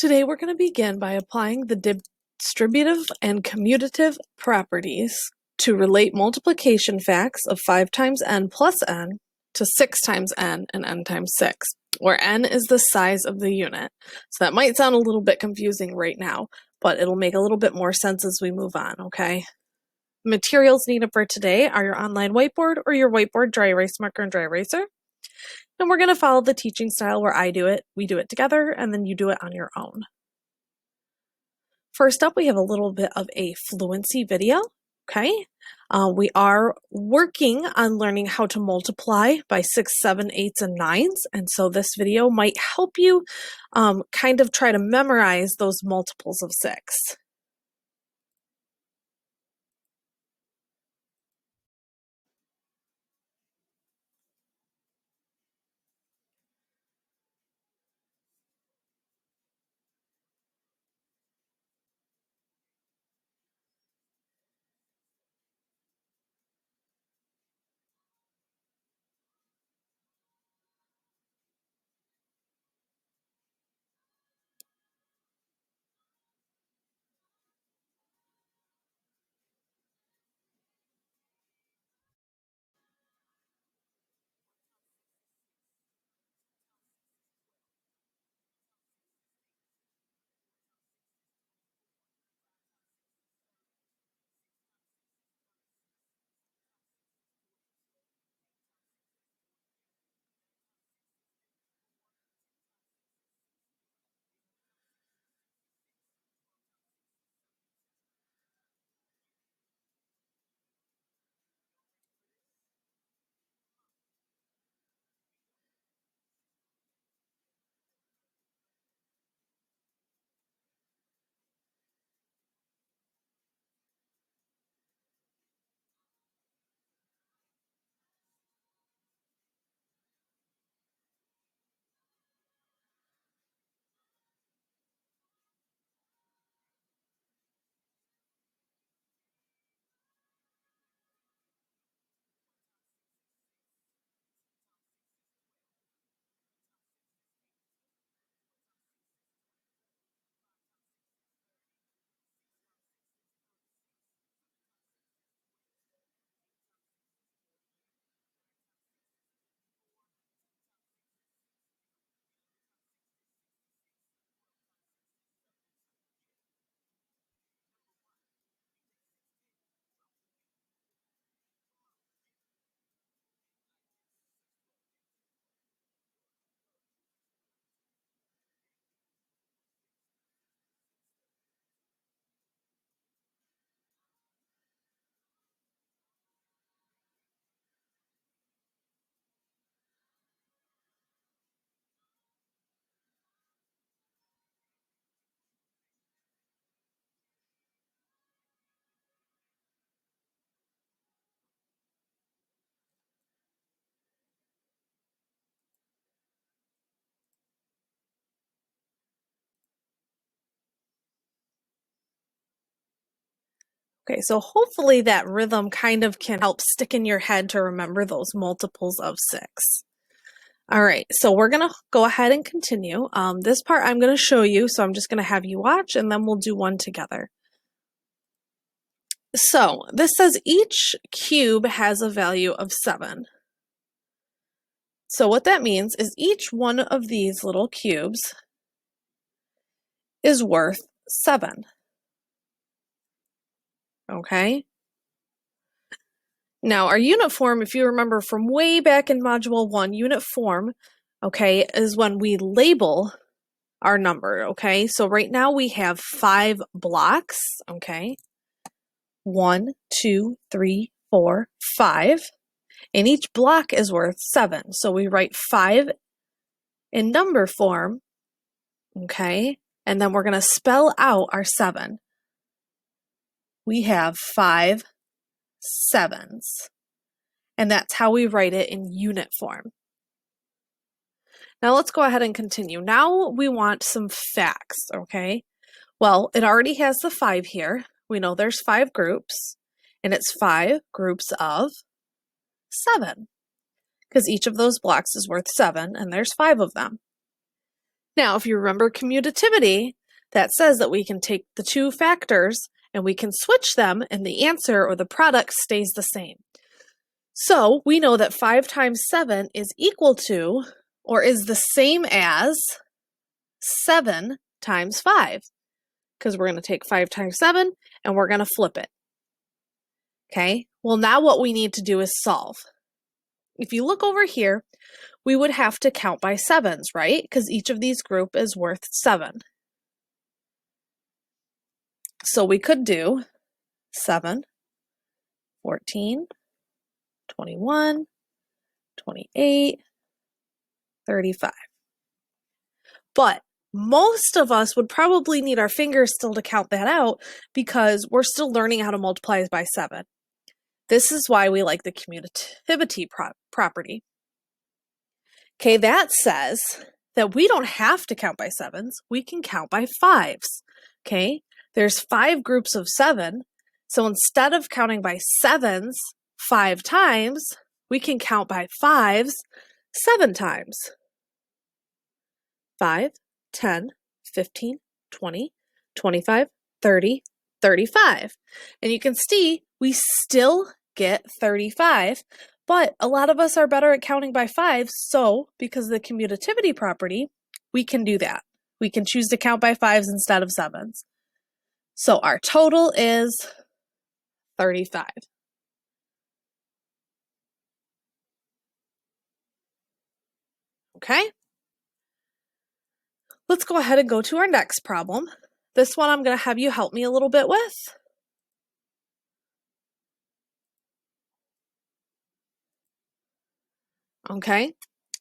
Today we're going to begin by applying the distributive and commutative properties to relate multiplication facts of 5 times n plus n to 6 times n and n times 6, where n is the size of the unit. So that might sound a little bit confusing right now, but it'll make a little bit more sense as we move on, okay? Materials needed for today are your online whiteboard or your whiteboard dry erase marker and dry eraser. And we're going to follow the teaching style where I do it, we do it together, and then you do it on your own. First up, we have a little bit of a fluency video, okay? We are working on learning how to multiply by 6, 7, 8s, and 9s, and so this video might help you kind of try to memorize those multiples of 6. Okay, so hopefully that rhythm kind of can help stick in your head to remember those multiples of 6. All right, so we're going to go ahead and continue. This part I'm going to show you, so I'm just going to have you watch, and then we'll do one together. So this says each cube has a value of 7. So what that means is each one of these little cubes is worth 7. Okay? Now, our unit form, if you remember from way back in Module 1, unit form, okay, is when we label our number, okay? So right now we have 5 blocks, okay? 1, 2, 3, 4, 5. And each block is worth 7. So we write 5 in number form, okay? And then we're going to spell out our 7. We have 5 7s. And that's how we write it in unit form. Now let's go ahead and continue. Now we want some facts, okay? Well, it already has the 5 here. We know there's 5 groups, and it's 5 groups of 7, because each of those blocks is worth 7, and there's 5 of them. Now, if you remember commutativity, that says that we can take the two factors and we can switch them and the answer or the product stays the same. So we know that 5 times 7 is equal to or is the same as 7 times 5, because we're going to take 5 times 7 and we're going to flip it. Okay, well now what we need to do is solve. If you look over here, we would have to count by sevens, right? Because each of these group is worth 7. So we could do 7, 14, 21, 28, 35. But most of us would probably need our fingers still to count that out because we're still learning how to multiply by 7. This is why we like the commutativity property. Okay, that says that we don't have to count by sevens, we can count by 5s. Okay, there's 5 groups of 7, so instead of counting by sevens 5 times, we can count by 5s 7 times. 5, 10, 15, 20, 25, 30, 35. And you can see we still get 35, but a lot of us are better at counting by 5s, so because of the commutativity property, we can do that. We can choose to count by 5s instead of 7s. So our total is 35. Okay? Let's go ahead and go to our next problem. This one I'm going to have you help me a little bit with. Okay,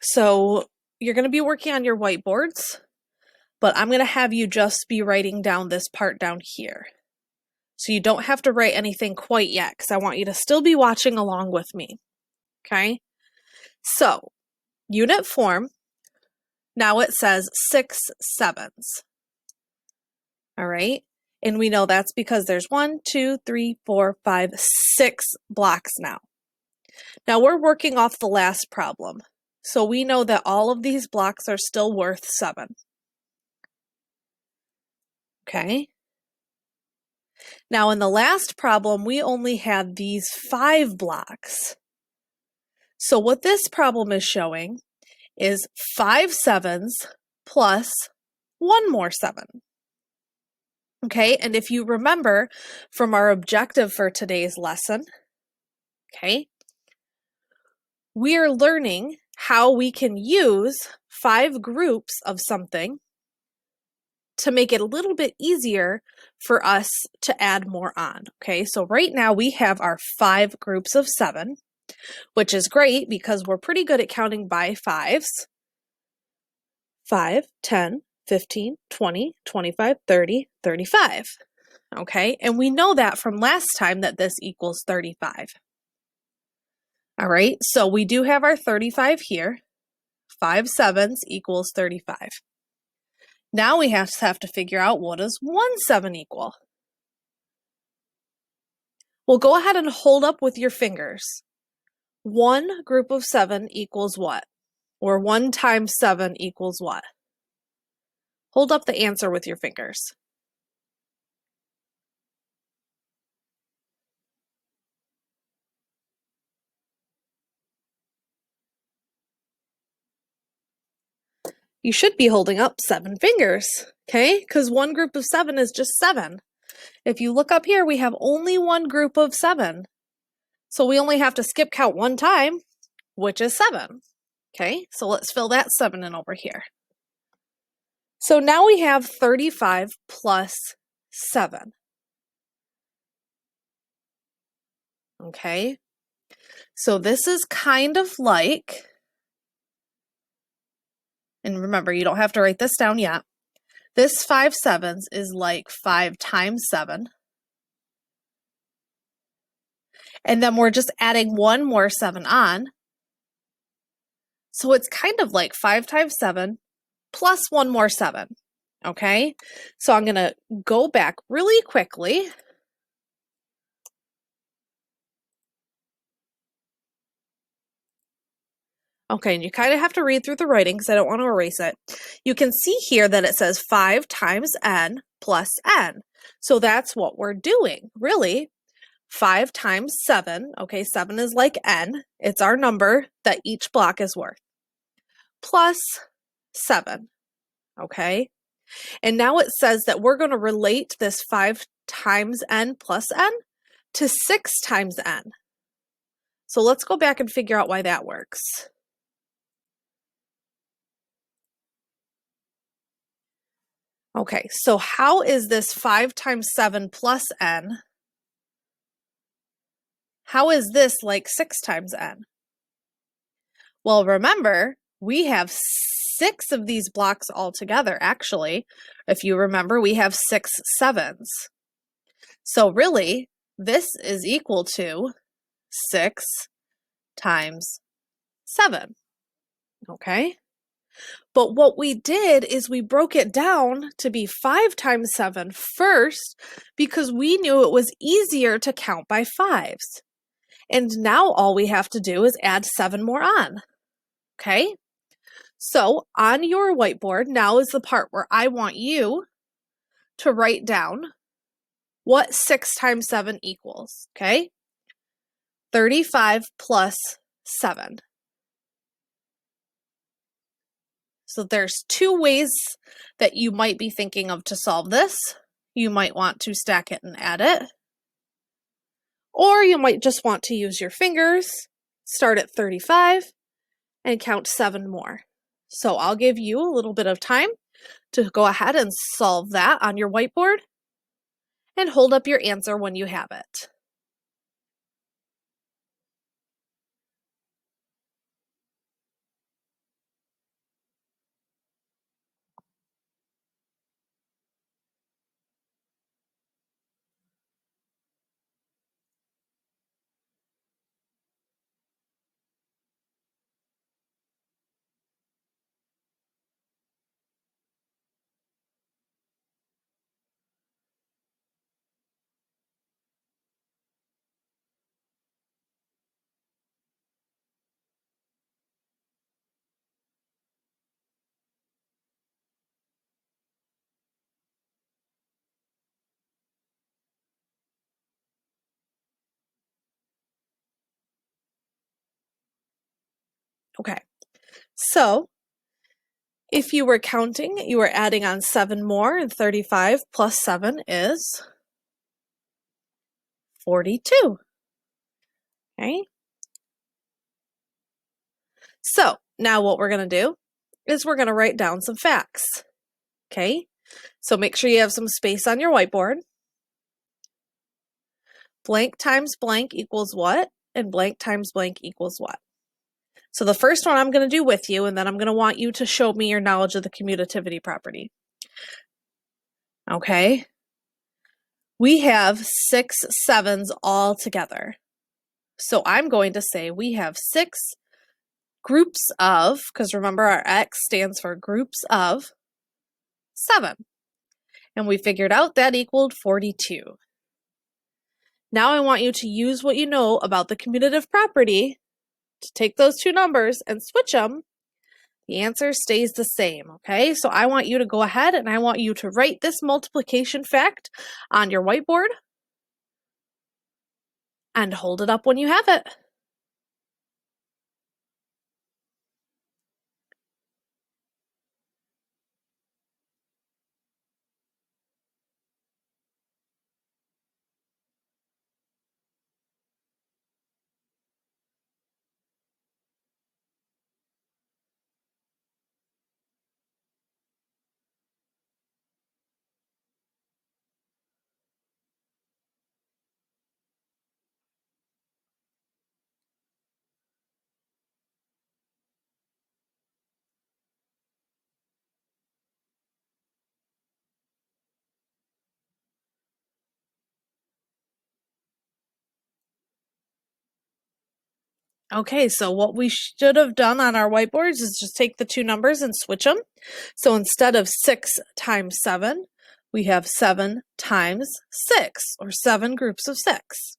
so you're going to be working on your whiteboards, but I'm going to have you just be writing down this part down here. So you don't have to write anything quite yet, because I want you to still be watching along with me. Okay, so unit form, now it says 6 sevens. All right, and we know that's because there's 1, 2, 3, 4, 5, 6 blocks now. Now we're working off the last problem. So we know that all of these blocks are still worth 7. Okay. Now in the last problem, we only had these 5 blocks. So what this problem is showing is 5 sevens plus 1 more 7. Okay, and if you remember from our objective for today's lesson, okay, we are learning how we can use 5 groups of something to make it a little bit easier for us to add more on. Okay, so right now we have our 5 groups of 7, which is great because we're pretty good at counting by 5s. 5, 10, 15, 20, 25, 30, 35. Okay, and we know that from last time that this equals 35. All right, so we do have our 35 here. 5 sevens equals 35. Now we have to figure out, what does 1 7 equal? Well, go ahead and hold up with your fingers. 1 group of 7 equals what? Or 1 times 7 equals what? Hold up the answer with your fingers. You should be holding up 7 fingers, okay? Because 1 group of 7 is just 7. If you look up here, we have only 1 group of 7. So we only have to skip count 1 time, which is 7. Okay, so let's fill that 7 in over here. So now we have 35 plus 7. Okay, so this is kind of like, and remember, you don't have to write this down yet. This 5 sevens is like 5 times 7. And then we're just adding 1 more 7 on. So it's kind of like 5 times 7 plus 1 more 7. Okay, so I'm going to go back really quickly. Okay, and you kind of have to read through the writing because I don't want to erase it. You can see here that it says 5 times n plus n. So that's what we're doing, really. 5 times 7, okay, 7 is like n. It's our number that each block is worth. Plus 7, okay? And now it says that we're going to relate this 5 times n plus n to 6 times n. So let's go back and figure out why that works. Okay, so how is this 5 times 7 plus n? How is this like 6 times n? Well, remember, we have 6 of these blocks altogether, actually. If you remember, we have 6 sevens. So really, this is equal to 6 times 7, okay? But what we did is we broke it down to be 5 times 7 first because we knew it was easier to count by 5s. And now all we have to do is add 7 more on, okay? So on your whiteboard, now is the part where I want you to write down what 6 times 7 equals, okay? 35 plus 7. So there's 2 ways that you might be thinking of to solve this. You might want to stack it and add it. Or you might just want to use your fingers, start at 35, and count 7 more. So I'll give you a little bit of time to go ahead and solve that on your whiteboard and hold up your answer when you have it. Okay, so if you were counting, you were adding on 7 more, and 35 plus 7 is 42. Okay. So now what we're going to do is we're going to write down some facts. Okay. So make sure you have some space on your whiteboard. Blank times blank equals what? And blank times blank equals what? So the first one I'm going to do with you, and then I'm going to want you to show me your knowledge of the commutativity property. Okay. We have 6 sevens all together. So I'm going to say we have 6 groups of, because remember our X stands for groups of 7. And we figured out that equaled 42. Now I want you to use what you know about the commutative property to take those 2 numbers and switch them. The answer stays the same, okay? So I want you to go ahead and I want you to write this multiplication fact on your whiteboard and hold it up when you have it. Okay, so what we should have done on our whiteboards is just take the 2 numbers and switch them. So instead of 6 times 7, we have 7 times 6, or 7 groups of 6.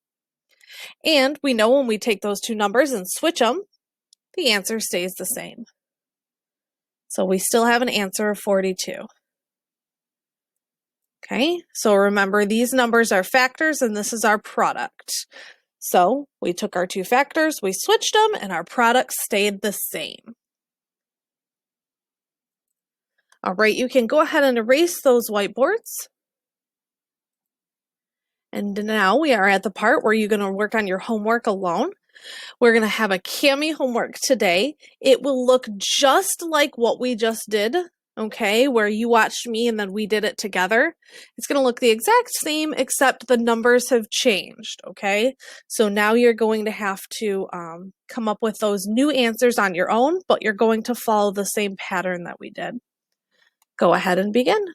And we know when we take those 2 numbers and switch them, the answer stays the same. So we still have an answer of 42. Okay, so remember these numbers are factors and this is our product. So we took our two factors, we switched them, and our product stayed the same. All right, you can go ahead and erase those whiteboards. And now we are at the part where you're going to work on your homework alone. We're going to have a Kami homework today. It will look just like what we just did, okay, where you watched me and then we did it together. It's going to look the exact same, except the numbers have changed, okay? So now you're going to have to come up with those new answers on your own, but you're going to follow the same pattern that we did. Go ahead and begin.